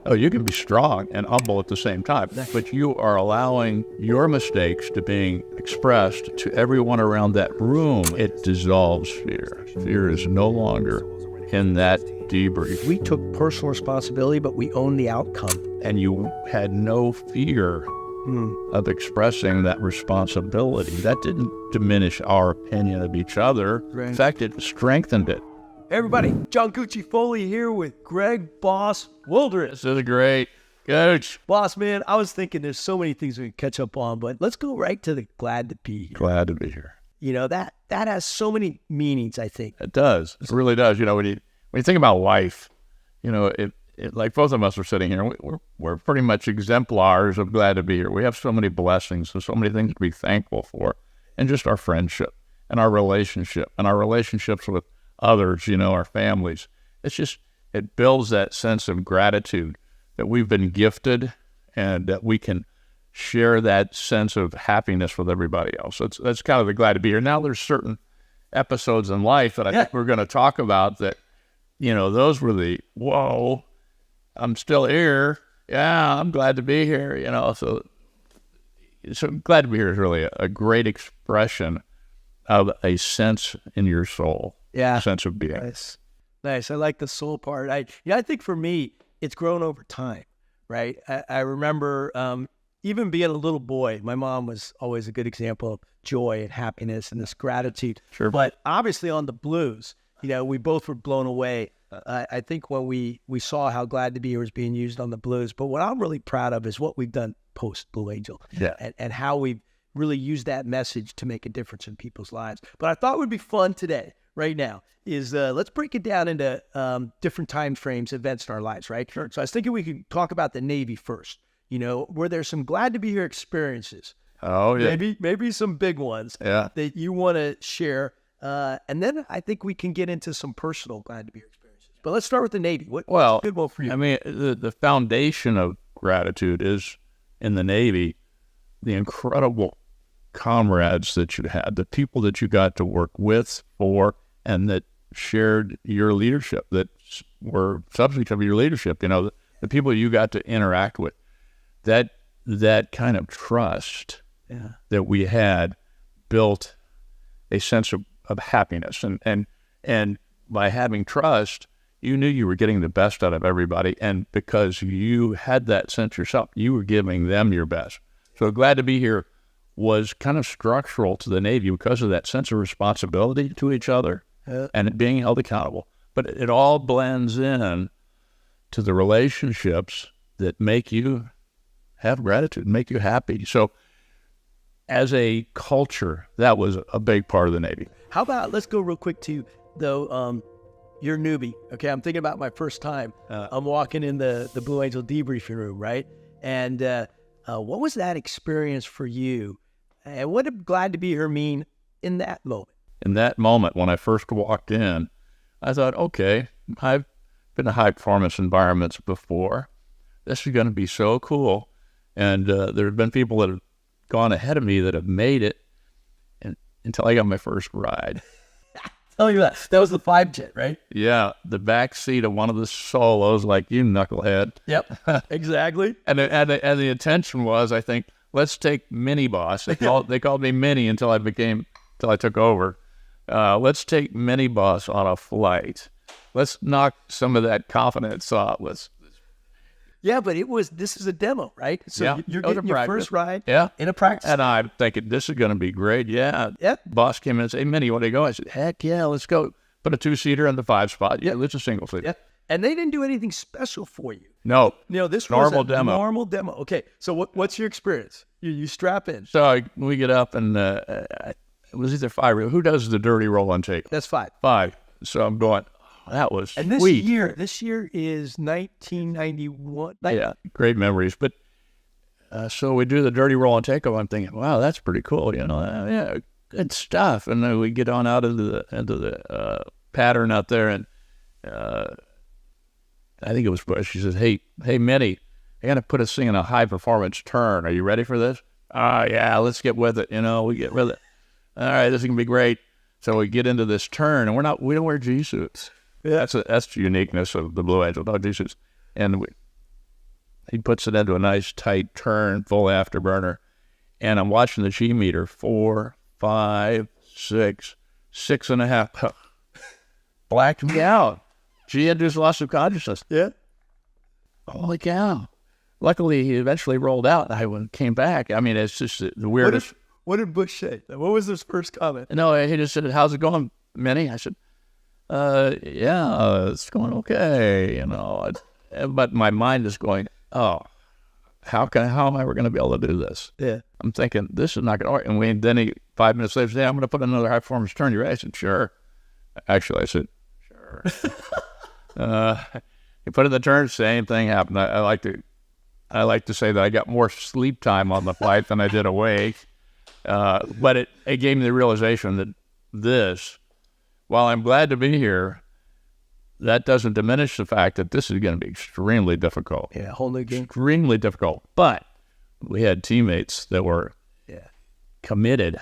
Oh, you can be strong and humble at the same time, but you are allowing your mistakes to being expressed to everyone around that room. It dissolves fear. Fear is no longer in that debrief. We took personal responsibility, but we owned the outcome. And you had no fear of expressing that responsibility. That didn't diminish our opinion of each other. Right. In fact, it strengthened it. Hey everybody, John Gucci Foley here with Greg Boss Wooldridge. This is great. Coach. Boss, man, I was thinking there's so many things we can catch up on, but let's go right to the glad to be here. Glad to be here. You know, that has so many meanings, I think. It does. It really does. You know, when you think about life, you know, it like both of us are sitting here, we're pretty much exemplars of glad to be here. We have so many blessings and so many things to be thankful for, and just our friendship and our relationship and our relationships with others, you know, our families. It builds that sense of gratitude that we've been gifted and that we can share that sense of happiness with everybody else. That's kind of the glad to be here. Now there's certain episodes in life that I think we're going to talk about that, you know, those were the, whoa, I'm still here. Yeah, I'm glad to be here, you know. So glad to be here is really a great expression of a sense in your soul. Yeah. Sense of being. Nice. I like the soul part. I think for me, it's grown over time, right? I remember even being a little boy, my mom was always a good example of joy and happiness and this gratitude. Sure. But obviously on the blues, you know, we both were blown away. I think when we saw how glad to be here was being used on the blues. But what I'm really proud of is what we've done post Blue Angel. Yeah. And how we've really used that message to make a difference in people's lives. But I thought it would be fun today, right now, is let's break it down into different time frames, events in our lives, right? Sure. So I was thinking we could talk about the Navy first. You know, were there some glad to be here experiences? Oh, yeah. Maybe some big ones that you want to share. And then I think we can get into some personal glad to be here experiences. But let's start with the Navy. What's a good one for you? I mean, the foundation of gratitude is in the Navy, the incredible comrades that you had, the people that you got to work with, for, and that shared your leadership, that were subject of your leadership, you know, the people you got to interact with. That kind of trust that we had built a sense of happiness. And by having trust, you knew you were getting the best out of everybody. And because you had that sense yourself, you were giving them your best. So glad to be here was kind of structural to the Navy because of that sense of responsibility to each other and being held accountable. But it all blends in to the relationships that make you have gratitude, make you happy. So as a culture, that was a big part of the Navy. How about, let's go real quick to, though, you're a newbie. Okay, I'm thinking about my first time. I'm walking in the Blue Angel debriefing room, right? And what was that experience for you? And what did glad to be here mean in that moment? In that moment, when I first walked in, I thought, okay, I've been in high performance environments before. This is going to be so cool. And there have been people that have gone ahead of me that have made it until I got my first ride. Tell me that. That was the 5-jet, right? Yeah, the back seat of one of the solos, like you knucklehead. Yep, exactly. And the intention was, I think, let's take Mini Boss. They called me Mini until I took over. Let's take Mini Boss on a flight. Let's knock some of that confidence off. Yeah, but this is a demo, right? So you're getting your first ride in a practice. And I'm thinking, this is going to be great. Yeah. Yep. Boss came in and said, hey, Minnie, you want to go? I said, heck yeah, let's go. Put a 2-seater in the 5 spot. Yeah, it's a single seater. Yeah. And they didn't do anything special for you. No. This normal was a demo. Normal demo. Okay, so what's your experience? You strap in. So we get up and it was either 5. Who does the dirty roll and take? That's 5. 5. So I'm going, that was and sweet. This year is 1991. Yeah, great memories. But so we do the dirty roll and takeoff. I'm thinking, wow, that's pretty cool. You know, yeah, good stuff. And then we get on out into the pattern out there, and I think it was Bush. She says, hey, Minnie, I got to put us in a high performance turn. Are you ready for this? Yeah, let's get with it. You know, we get with it. All right, this is gonna be great. So we get into this turn, and we don't wear G suits. Yeah. That's the uniqueness of the Blue Angel, no G suits. And he puts it into a nice tight turn, full afterburner, and I'm watching the G meter, 4, 5, 6, 6.5. Blacked me out. G had just lost some consciousness. Yeah. Holy cow. Luckily, he eventually rolled out, and I came back. I mean, it's just the weirdest. What did Bush say? What was his first comment? No, he just said, "How's it going, Minnie?" I said, yeah, it's going okay, you know. But my mind is going, oh, how am I ever going to be able to do this? Yeah. I'm thinking, this is not going to work. And then 5 minutes later, said, I'm going to put another high performance turn. You ready? I said, sure. Actually, I said, sure. He put in the turn, same thing happened. I like to say that I got more sleep time on the flight than I did awake. But it gave me the realization that this, while I'm glad to be here, that doesn't diminish the fact that this is going to be extremely difficult. Yeah, whole new game. Extremely difficult. But we had teammates that were committed,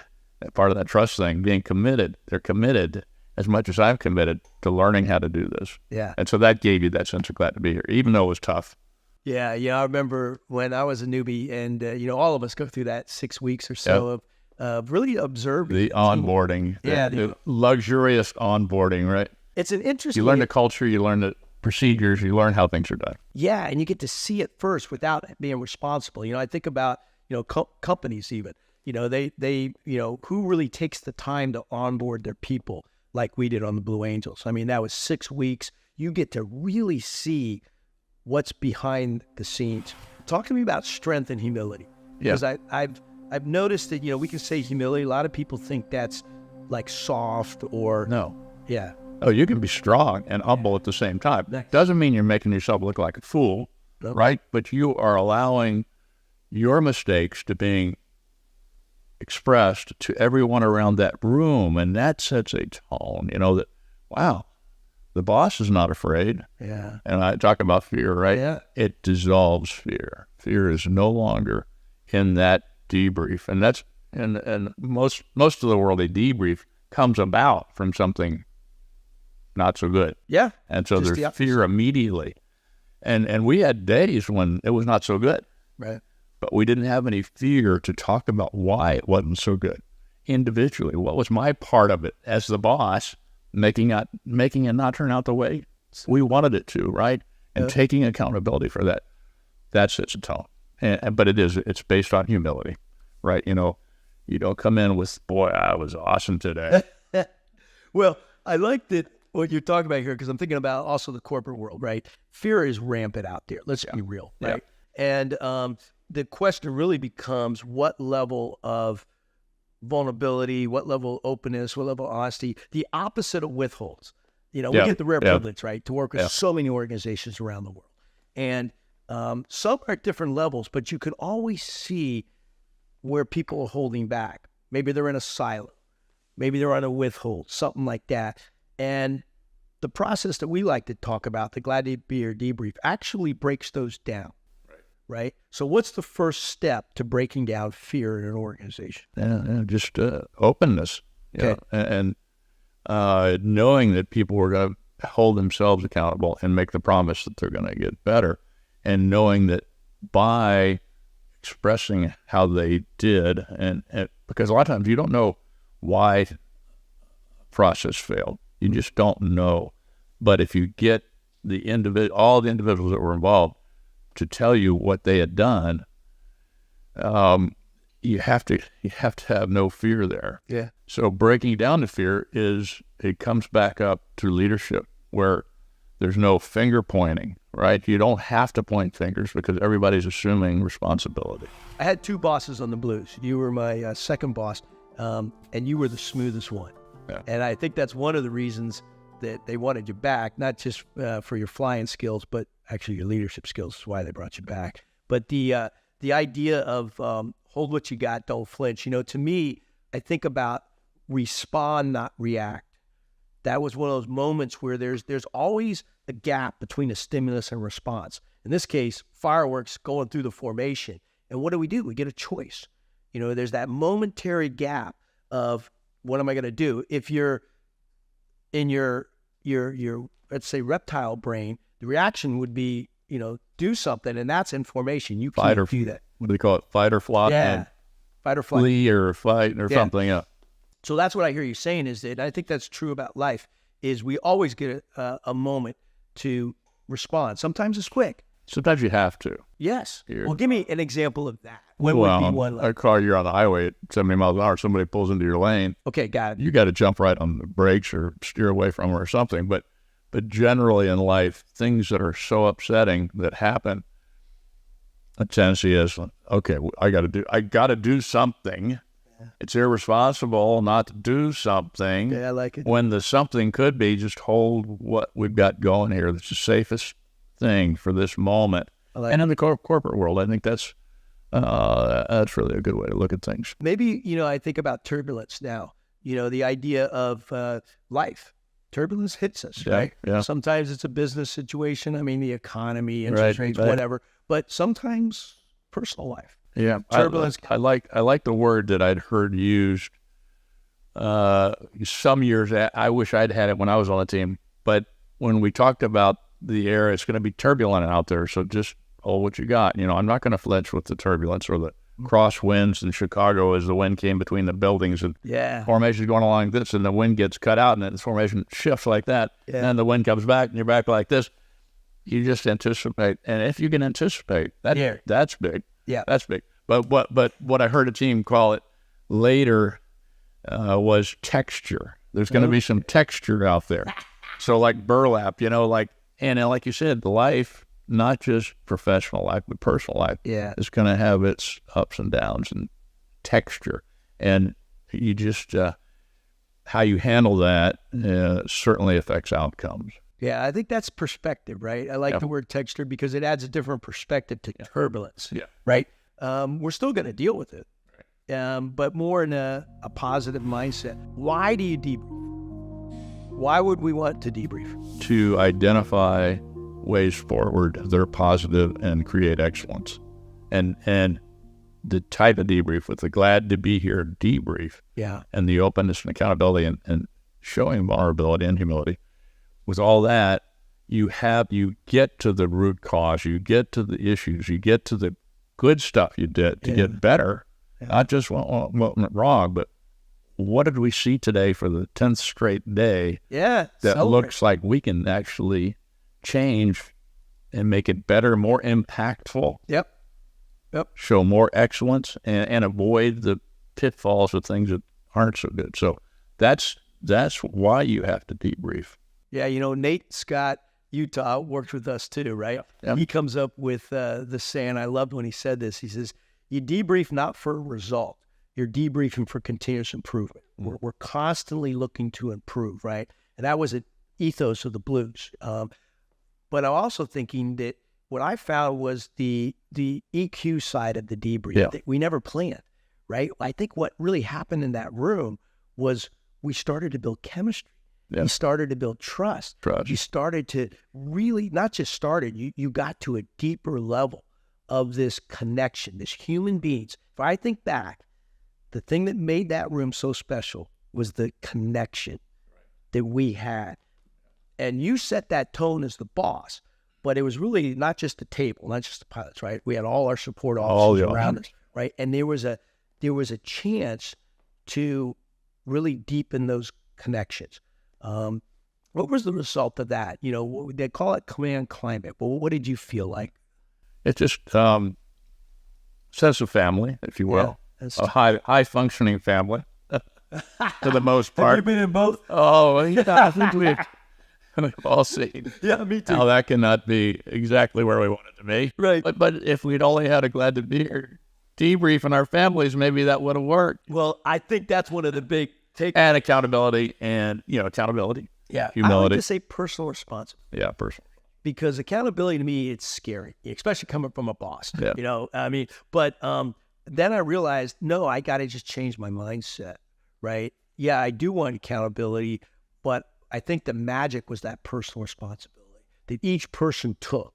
part of that trust thing, being committed. They're committed as much as I'm committed to learning how to do this. Yeah. And so that gave you that sense of glad to be here, even though it was tough. Yeah, I remember when I was a newbie, and all of us go through that 6 weeks or so of really observing the onboarding, the luxurious onboarding, right? It's an interesting. You learn the culture, you learn the procedures, you learn how things are done. Yeah, and you get to see it first without being responsible. I think about companies even. They who really takes the time to onboard their people like we did on the Blue Angels. I mean, that was 6 weeks. You get to really see what's behind the scenes. Talk to me about strength and humility. Because I've noticed that, we can say humility. A lot of people think that's like soft or... No. Yeah. Oh, you can be strong and humble at the same time. Doesn't mean you're making yourself look like a fool, right? But you are allowing your mistakes to being expressed to everyone around that room. And that sets a tone, that, wow, the boss is not afraid. Yeah. And I talk about fear, right? Yeah. It dissolves fear. Fear is no longer in that debrief. And that's, and most of the world, a debrief comes about from something not so good. Yeah. And so there's fear immediately. And we had days when it was not so good. Right. But we didn't have any fear to talk about why it wasn't so good. Individually, what was my part of it as the boss, making it not turn out the way we wanted it to, right? And taking accountability for that sets a tone. But it's based on humility, right? You don't come in with, boy, I was awesome today. Well, I like that what you're talking about here, because I'm thinking about also the corporate world, right? Fear is rampant out there. Let's be real, right? Yeah. And the question really becomes what level of vulnerability, what level of openness, what level of honesty, the opposite of withholds. We get the rare privilege, right, to work with so many organizations around the world. And some are at different levels, but you can always see where people are holding back. Maybe they're in a silo. Maybe they're on a withhold, something like that. And the process that we like to talk about, the Glad to Be Here debrief, actually breaks those down, right? So what's the first step to breaking down fear in an organization? Just openness, and knowing that people are going to hold themselves accountable and make the promise that they're going to get better, and knowing that by expressing how they did, and because a lot of times you don't know why process failed. You just don't know. But if you get all the individuals that were involved to tell you what they had done, you have to have no fear there. Yeah. So breaking down the fear it comes back up to leadership where there's no finger pointing, right? You don't have to point fingers because everybody's assuming responsibility. I had 2 bosses on the Blues. You were my second boss, and you were the smoothest one. Yeah. And I think that's one of the reasons that they wanted you back, not just for your flying skills, but actually your leadership skills is why they brought you back. But the idea of hold what you got, don't flinch. To me, I think about respond, not react. That was one of those moments where there's always a gap between a stimulus and response. In this case, fireworks going through the formation. And what do? We get a choice. There's that momentary gap of what am I going to do? If you're in your let's say reptile brain, the reaction would be, do something, and that's information. You Fight can't do that. What do they call it? Fight or flight? Yeah, fight or flight. Flee or fight or something. Yeah. So that's what I hear you saying is that, and I think that's true about life, is we always get a moment to respond. Sometimes it's quick. Sometimes you have to. Yes. Well, give me an example of that. When would be one? A car, you're on the highway at 70 miles an hour, somebody pulls into your lane. Okay, got it. You got to jump right on the brakes or steer away from them or something. But generally in life, things that are so upsetting that happen, a tendency is, okay, I got to do something. Yeah. It's irresponsible not to do something. Yeah, I like it. When the something could be just hold what we've got going here. That's the safest thing for this moment. And in the corporate world, I think that's really a good way to look at things. Maybe, I think about turbulence now, the idea of life. Turbulence hits us, right? Yeah. Sometimes it's a business situation. I mean, the economy, interest rates, whatever. But sometimes personal life. Yeah. Turbulence. I like the word that I'd heard used some years. I wish I'd had it when I was on the team. But when we talked about the air, it's going to be turbulent out there. So just hold what you got. I'm not going to flinch with the turbulence or the crosswinds in Chicago as the wind came between the buildings and formation's going along this, and the wind gets cut out and then the formation shifts like that. Yeah. And then the wind comes back and you're back like this. You just anticipate. And if you can anticipate, that's big. Yeah. That's big. But what I heard a team call it later was texture. There's going to be some texture out there. So like burlap, and like you said, life, not just professional life, but personal life, is going to have its ups and downs and texture. And you just, how you handle that certainly affects outcomes. Yeah, I think that's perspective, right? I like the word texture because it adds a different perspective to turbulence, right? We're still going to deal with it, but more in a positive mindset. Why do you debrief? Why would we want to debrief? To identify ways forward that are positive and create excellence. And the type of debrief with the glad to be here debrief and the openness and accountability and showing vulnerability and humility. With all that, you get to the root cause, you get to the issues, you get to the good stuff you did to get better. Not just what went wrong, but what did we see today for the 10th straight day that looks like we can actually change and make it better, more impactful. Yep. Show more excellence and avoid the pitfalls of things that aren't so good. So that's why you have to debrief. Yeah, Nate Scott, Utah, worked with us too, right? Yep. He comes up with the saying, I loved when he said this. He says, you debrief not for a result. You're debriefing for continuous improvement. Mm-hmm. We're constantly looking to improve, right? And that was an ethos of the Blues. But I'm also thinking that what I found was the EQ side of the debrief that we never planned, right? I think what really happened in that room was we started to build chemistry. Yeah. You started to build trust. You started to really, not just started, you got to a deeper level of this connection, this human beings. If I think back, the thing that made that room so special was the connection that we had. And you set that tone as the boss, but it was really not just the table, not just the pilots, right? We had all our support officers around us, right? And there was a chance to really deepen those connections. What was the result of that? They call it command climate, but what did you feel like? It's just sense of family, if you will. A high functioning family for the most part. Have you been in both? Oh, yeah, I think we've all seen. Yeah, me too. How that cannot be exactly where we want it to be. Right. But if we'd only had a glad to be here debrief in our families, maybe that would have worked. Well, I think that's one of the big takeaways. And accountability humility. Yeah. Humility. I like to say personal responsibility. Yeah, personal. Because accountability to me, it's scary, especially coming from a boss. Yeah. But then I realized, no, I got to just change my mindset, right? Yeah, I do want accountability, but I think the magic was that personal responsibility that each person took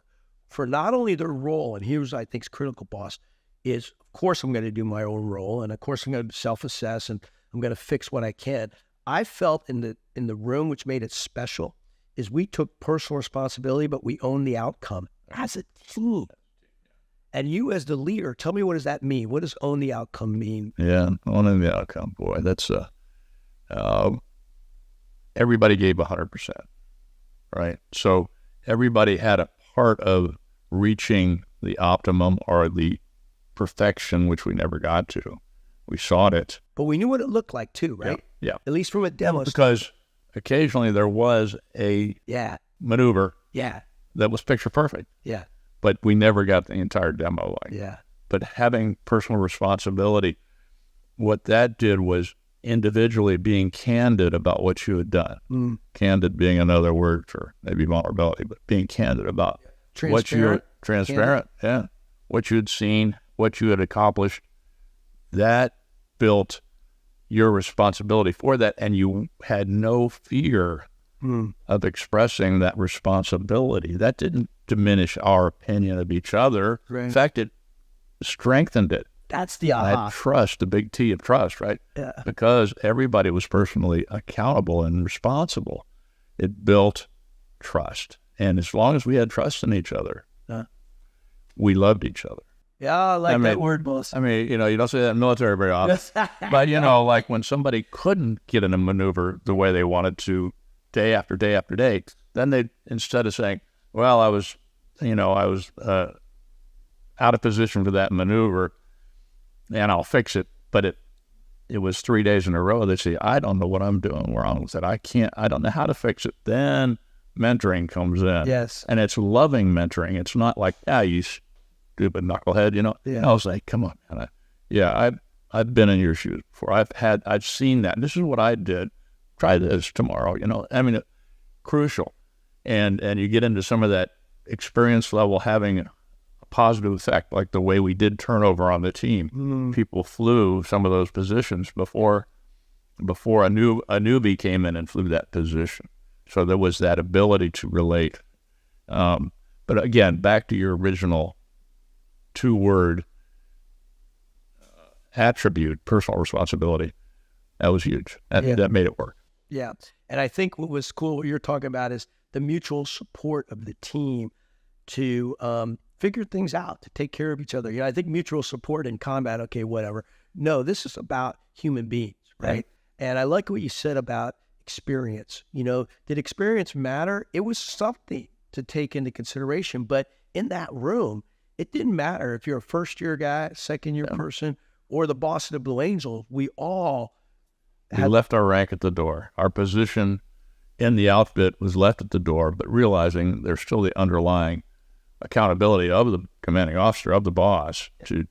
for not only their role, and here's, I think, is critical, boss, is, of course, I'm going to do my own role, and of course, I'm going to self-assess, and I'm going to fix what I can. I felt in the room, which made it special, is we took personal responsibility, but we owned the outcome as a team. And you as the leader, tell me, what does that mean? What does own the outcome mean? Yeah, owning the outcome, boy, that's everybody gave 100%, right? So everybody had a part of reaching the optimum or the perfection, which we never got to. We sought it. But we knew what it looked like too, right? Yeah. At least from a demo. Because occasionally there was a maneuver that was picture perfect. Yeah. But we never got the entire demo like. Yeah. But having personal responsibility, what that did was individually being candid about what you had done. Candid being another word for maybe vulnerability, but being candid about what you transparent, what you had seen, what you had accomplished. That built your responsibility for that, and you had no fear of expressing that responsibility. That didn't diminish our opinion of each other. Right. In fact, it strengthened it. That's the aha. Trust, the big T of trust, right? Yeah. Because everybody was personally accountable and responsible. It built trust. And as long as we had trust in each other, we loved each other. Yeah, I like that word, boss. I mean, you don't say that in the military very often. But, like when somebody couldn't get in a maneuver the way they wanted to day after day after day, then they, instead of saying, well, I was out of position for that maneuver and I'll fix it. But it was 3 days in a row. They say, I don't know what I'm doing wrong with it. I don't know how to fix it. Then mentoring comes in. Yes. And it's loving mentoring. It's not like, you stupid knucklehead, Yeah. I was like, come on, man. I've been in your shoes before. I've seen that. This is what I did. Try this tomorrow, crucial. And you get into some of that experience level having a positive effect, like the way we did turnover on the team. People flew some of those positions before a newbie came in and flew that position. So there was that ability to relate. But again, back to your original 2-word attribute, personal responsibility. That was huge. That made it work. Yeah. And I think what was cool, what you're talking about, is the mutual support of the team to figure things out, to take care of each other. I think mutual support in combat, okay, whatever. No, this is about human beings, right? And I like what you said about experience. Did experience matter? It was something to take into consideration. But in that room, it didn't matter if you're a first-year guy, second-year person, or the boss of the Blue Angel. We all left our rank at the door. Our position in the outfit was left at the door, but realizing there's still the underlying accountability of the commanding officer, of the boss, to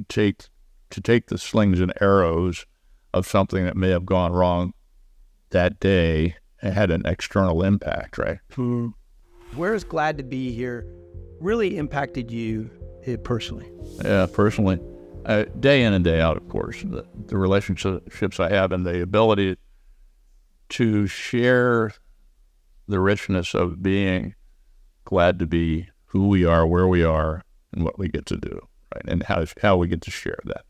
take the slings and arrows of something that may have gone wrong that day and had an external impact, right? Where's Glad to Be Here really impacted you personally? Yeah, personally. Day in and day out, of course. The relationships I have and the ability to share the richness of being glad to be who we are, where we are, and what we get to do, right? And how we get to share that.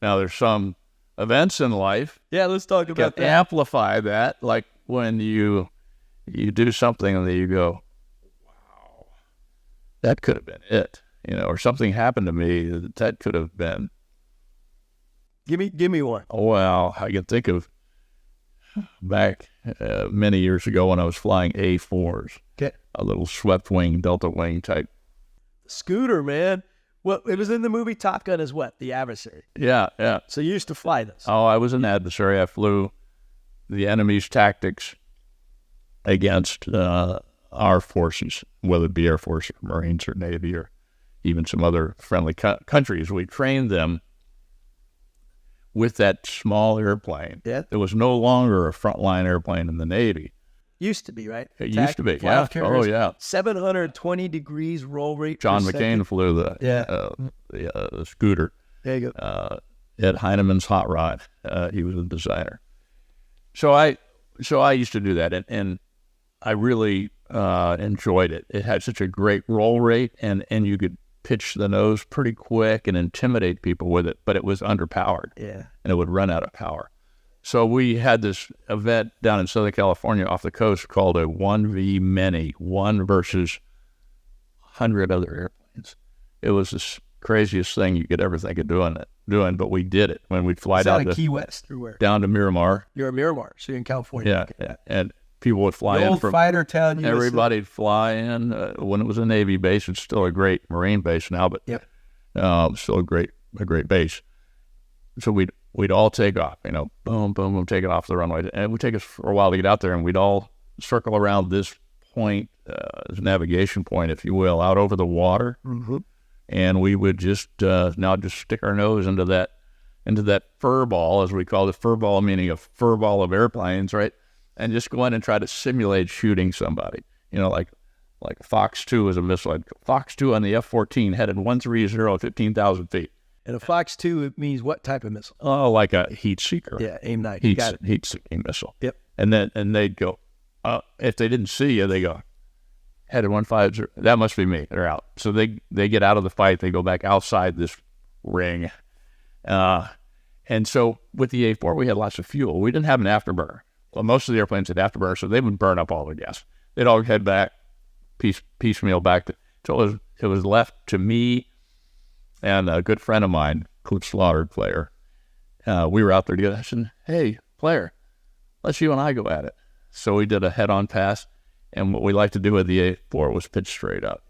Now, there's some events in life. Yeah, let's talk about that. Amplify that, like when you do something and then you go, wow, that could have been it, or something happened to me that could have been. Give me one. Well, I can think of back many years ago when I was flying A-4s, a little swept wing, delta wing type. Scooter, man. Well, it was in the movie Top Gun as what? The Adversary. Yeah. So you used to fly this. Oh, I was an adversary. I flew the enemy's tactics against our forces, whether it be Air Force or Marines or Navy or even some other friendly countries. We trained them with that small airplane. Yeah. There was no longer a frontline airplane in the Navy. Used to be, right? It used to be, yeah. Oh, yeah. 720 degrees roll rate. John McCain flew the Scooter. There you go. Ed Heinemann's hot rod. He was the designer. So I used to do that, and I really enjoyed it. It had such a great roll rate, and you could pitch the nose pretty quick and intimidate people with it, but it was underpowered. Yeah. And it would run out of power. So we had this event down in Southern California off the coast called a 1v many, one versus 100 other airplanes. It was the craziest thing you could ever think of doing, but we did it when we'd fly down to Key West or where? Down to Miramar. You're in Miramar, so you're in California. Yeah, and people would fly in from fighter town. everybody'd fly in when it was a Navy base. It's still a great Marine base now, but still a great base. So we'd all take off, boom, boom, boom, take it off the runway, and it would take us for a while to get out there, and we'd all circle around this point, this navigation point, if you will, out over the water, and we would just stick our nose into that fur ball, as we call it, fur ball, meaning a fur ball of airplanes, right? And just go in and try to simulate shooting somebody. Like Fox 2 is a missile. Fox 2 on the F-14 headed 130 at 15,000 feet. And a Fox 2, it means what type of missile? Oh, like a heat seeker. Yeah, AIM-9. Heat seeking missile. Yep. And they'd go, if they didn't see you, they go, headed 150. That must be me. They're out. So they get out of the fight. They go back outside this ring. And so with the A-4, we had lots of fuel. We didn't have an afterburner. Well, most of the airplanes had afterburner, so they would burn up all the gas. They'd all head back, piecemeal back. So it was left to me and a good friend of mine, Cliff Slaughter, player. We were out there together. I said, hey, player, let's you and I go at it. So we did a head-on pass, and what we like to do with the A-4 was pitch straight up.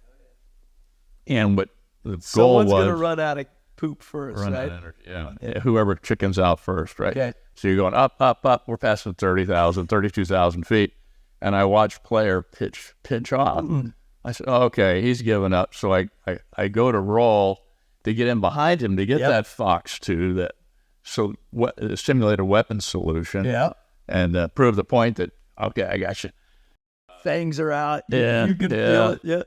And what the goal was... Someone's going to run out of poop first, right? Yeah, whoever chickens out first, right? Okay. So you're going up, up, up. We're passing 30,000, 32,000 feet. And I watched player pitch off. I said, oh, okay, he's giving up. So I go to roll to get in behind him to get that Fox 2, simulate a weapon solution. Yeah. And prove the point that, okay, I got you. Fangs are out. Yeah. You can feel it. Yeah.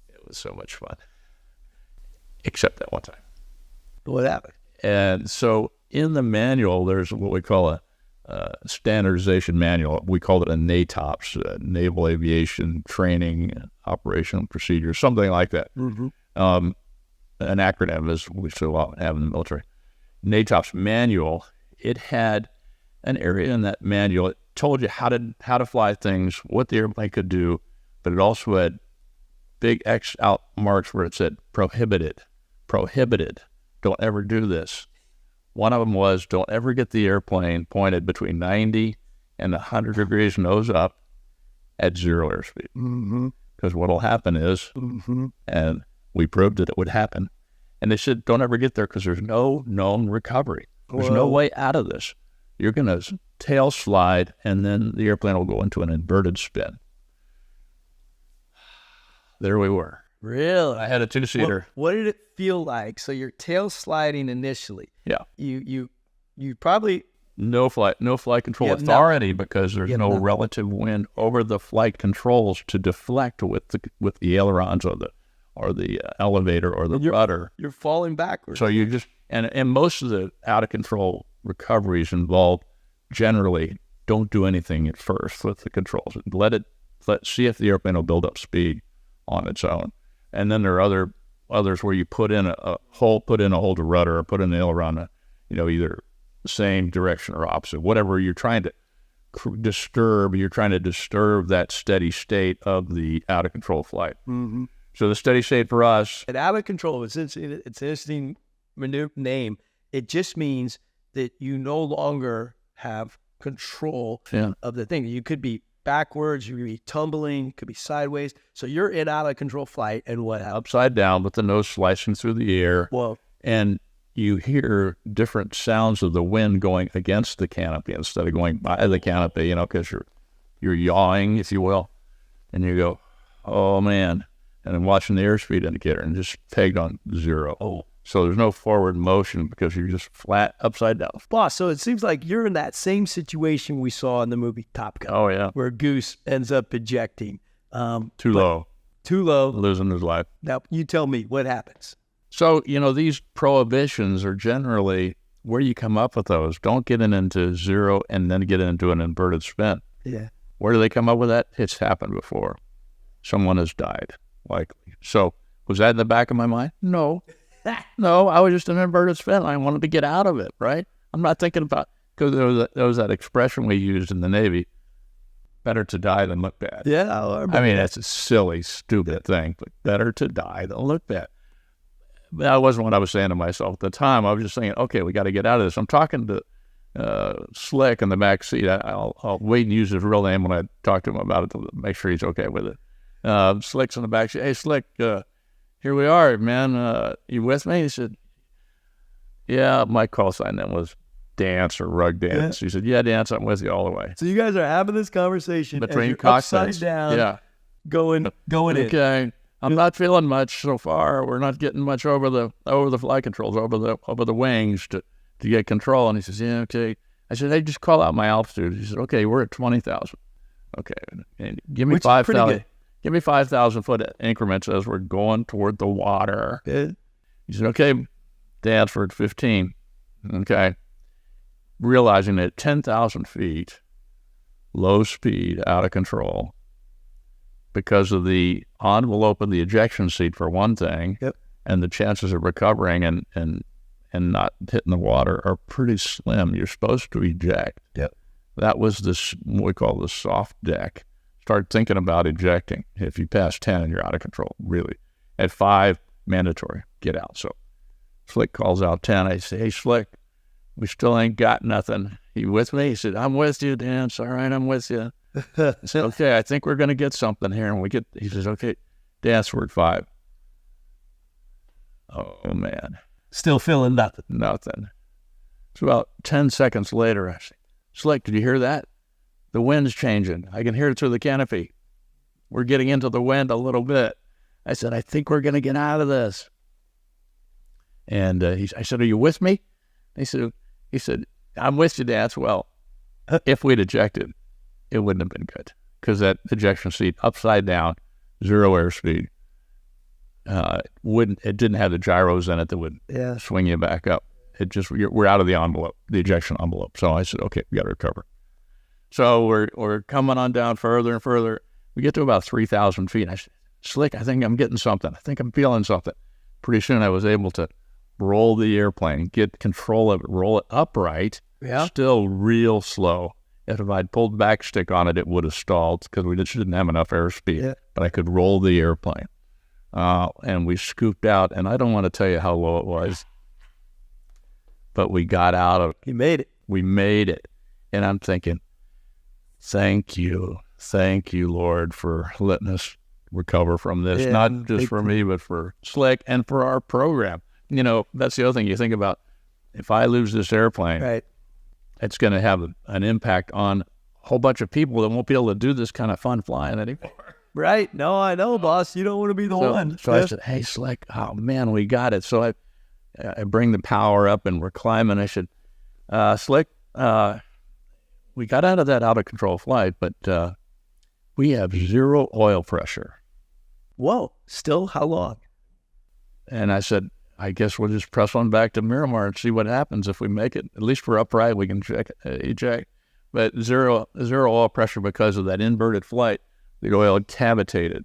It was so much fun. Except that one time. What happened? And so in the manual, there's what we call a standardization manual. We call it a NATOPS, Naval Aviation Training Operational Procedure, something like that. An acronym, as we so often have in the military. NATOPS manual, it had an area in that manual. It told you how to fly things, what the airplane could do, but it also had big X out marks where it said prohibited. Don't ever do this. One of them was, don't ever get the airplane pointed between 90 and 100 degrees nose up at 0 airspeed. Because what will happen is, and we proved that it would happen, and they said, don't ever get there because there's no known recovery. There's no way out of this. You're going to tail slide, and then the airplane will go into an inverted spin. There we were. Really? I had a two-seater. What did it feel like? So you're tail sliding initially. Yeah. You probably... No flight control authority because there's no relative wind over the flight controls to deflect with the ailerons or the elevator or the rudder. You're falling backwards. So you just and most of the out of control recoveries involve generally don't do anything at first with the controls. See if the airplane will build up speed on its own. And then there are others where you put in a hole to rudder or put in the aileron, either the same direction or opposite, whatever you're trying to disturb. You're trying to disturb that steady state of the out of control flight. So the steady state for us, and out of control, it's an interesting name. It just means that you no longer have control of the thing. You could be backwards, you could be tumbling, you could be sideways. So you're in out of control flight, and what happens? Upside down with the nose slicing through the air. Well, and you hear different sounds of the wind going against the canopy instead of going by the canopy, because you're yawing, if you will. And you go, oh man. And I'm watching the airspeed indicator and just pegged on 0. Oh. So there's no forward motion because you're just flat upside down. Boss, so it seems like you're in that same situation we saw in the movie Top Gun. Oh, yeah. Where Goose ends up ejecting. Too low. Losing his life. Now, you tell me, what happens? So, these prohibitions are generally where you come up with those. Don't get into 0 and then get into an inverted spin. Yeah. Where do they come up with that? It's happened before. Someone has died, likely. So, was that in the back of my mind? No. No, I was just in an inverted spin. I wanted to get out of it, right? I'm not thinking about, because there was that expression we used in the Navy, better to die than look bad. Yeah. I mean, that's a silly, stupid thing, but better to die than look bad. That wasn't what I was saying to myself at the time. I was just saying, okay, we got to get out of this. I'm talking to Slick in the back seat. I'll wait and use his real name when I talk to him about it to make sure he's okay with it. Slick's in the back seat. Hey, Slick, here we are, man. You with me? He said, yeah, my call sign then was Dance or Rug Dance. He said, yeah, Dance, I'm with you all the way. So you guys are having this conversation between upside down, going in. Okay. I'm not feeling much so far. We're not getting much over the flight controls, over the wings to get control. And he says, yeah, okay. I said, hey, just call out my altitude. He said, okay, we're at 20,000. Okay, and give me 5,000. Give me 5,000 foot increments as we're going toward the water. Yeah. He said, okay, Dad, for 15. Okay, realizing that 10,000 feet, low speed, out of control, because of the envelope of the ejection seat for one thing, and the chances of recovering and not hitting the water are pretty slim. You're supposed to eject. That was what we call the soft deck. Start thinking about ejecting. If you pass 10 and you're out of control, really. At 5, mandatory, get out. So Slick calls out 10. I say, hey, Slick, we still ain't got nothing. You with me? He said, I'm with you, Dan. All right, I'm with you. I said, okay, I think we're going to get something here. And he says, okay, dance word 5. Oh, man. Still feeling nothing. Nothing. It's about 10 seconds later, I say, Slick, did you hear that? The wind's changing. I can hear it through the canopy. We're getting into the wind a little bit. I said, I think we're going to get out of this. And I said, are you with me? He said, I'm with you, Dad. Well, if we'd ejected, it wouldn't have been good because that ejection seat upside down, 0 airspeed, it didn't have the gyros in it that would swing you back up. We're out of the envelope, the ejection envelope. So I said, okay, we got to recover. So we're coming on down further and further. We get to about 3,000 feet. I said, Slick, I think I'm getting something. I think I'm feeling something. Pretty soon I was able to roll the airplane, get control of it, roll it upright, still real slow. If I'd pulled back stick on it, it would have stalled because we just didn't have enough airspeed. But I could roll the airplane. And we scooped out, and I don't want to tell you how low it was, but we got out of it. You made it. We made it. And I'm thinking, thank you, Lord, for letting us recover from this, not just for me, but for Slick and for our program. You know, that's the other thing you think about. If I lose this airplane, it's going to have an impact on a whole bunch of people that won't be able to do this kind of fun flying anymore. Right. No, I know, boss. You don't want to be the one. So I said, hey, Slick, oh, man, we got it. So I bring the power up, and we're climbing. I said, Slick, we got out of that out-of-control flight, but we have 0 oil pressure. Whoa. Still? How long? And I said, I guess we'll just press on back to Miramar and see what happens if we make it. At least we're upright, we can eject. But zero oil pressure because of that inverted flight. The oil cavitated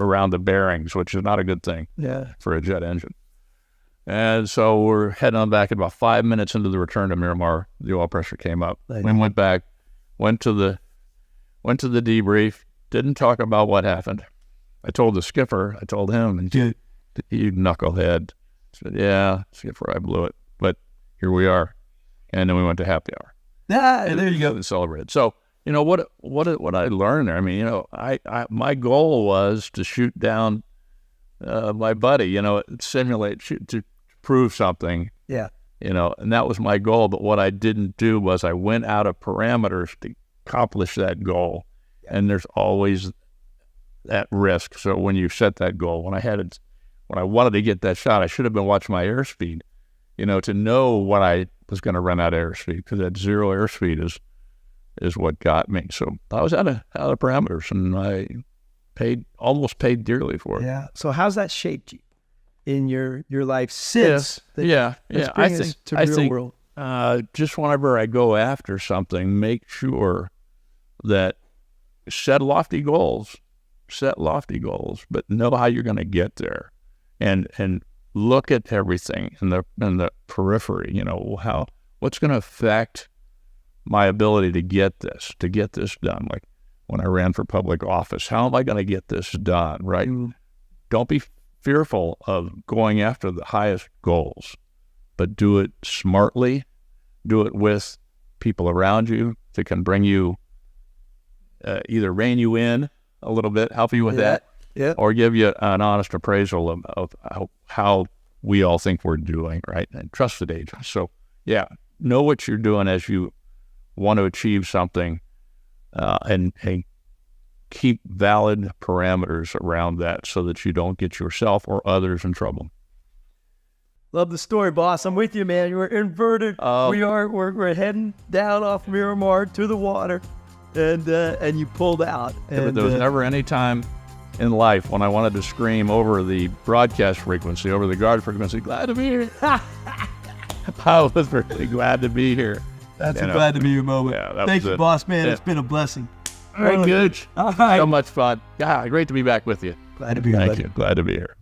around the bearings, which is not a good thing for a jet engine. And so we're heading on back. About 5 minutes into the return to Miramar, the oil pressure came up. We went back, went to the debrief, didn't talk about what happened. I told the skipper, and you knucklehead. I said, yeah, skipper, I blew it. But here we are. And then we went to happy hour. And there you go. And celebrated. So, you know, what I learned there, I mean, you know, my goal was to shoot down my buddy, you know, to prove something. Yeah. You know, and that was my goal. But what I didn't do was I went out of parameters to accomplish that goal. Yeah. And there's always that risk. So when you set that goal, when I wanted to get that shot, I should have been watching my airspeed, you know, to know what I was going to run out of airspeed, because that 0 airspeed is what got me. So I was out of parameters, and I almost paid dearly for it. Yeah. So how's that shaped you in your life since? I think just whenever I go after something, make sure that set lofty goals, but know how you're going to get there, and look at everything in the periphery. You know, what's going to affect my ability to get this done. Like when I ran for public office, how am I going to get this done, right? Don't be fearful of going after the highest goals, but do it smartly. Do it with people around you that can bring you, either rein you in a little bit, help you with that, or give you an honest appraisal of how we all think we're doing, right? And trusted agents. So, yeah, know what you're doing as you want to achieve something, and keep valid parameters around that so that you don't get yourself or others in trouble. Love the story, boss. I'm with you, man. We're inverted. We're heading down off Miramar to the water, and you pulled out. And there was never any time in life when I wanted to scream over the broadcast frequency, over the guard frequency, glad to be here. I was really glad to be here. That's glad to be your moment. Yeah, Thank you, boss, man. Yeah. It's been a blessing. All right, good. All right. So much fun. Yeah, great to be back with you. Glad to be here. Thank you. Glad to be here.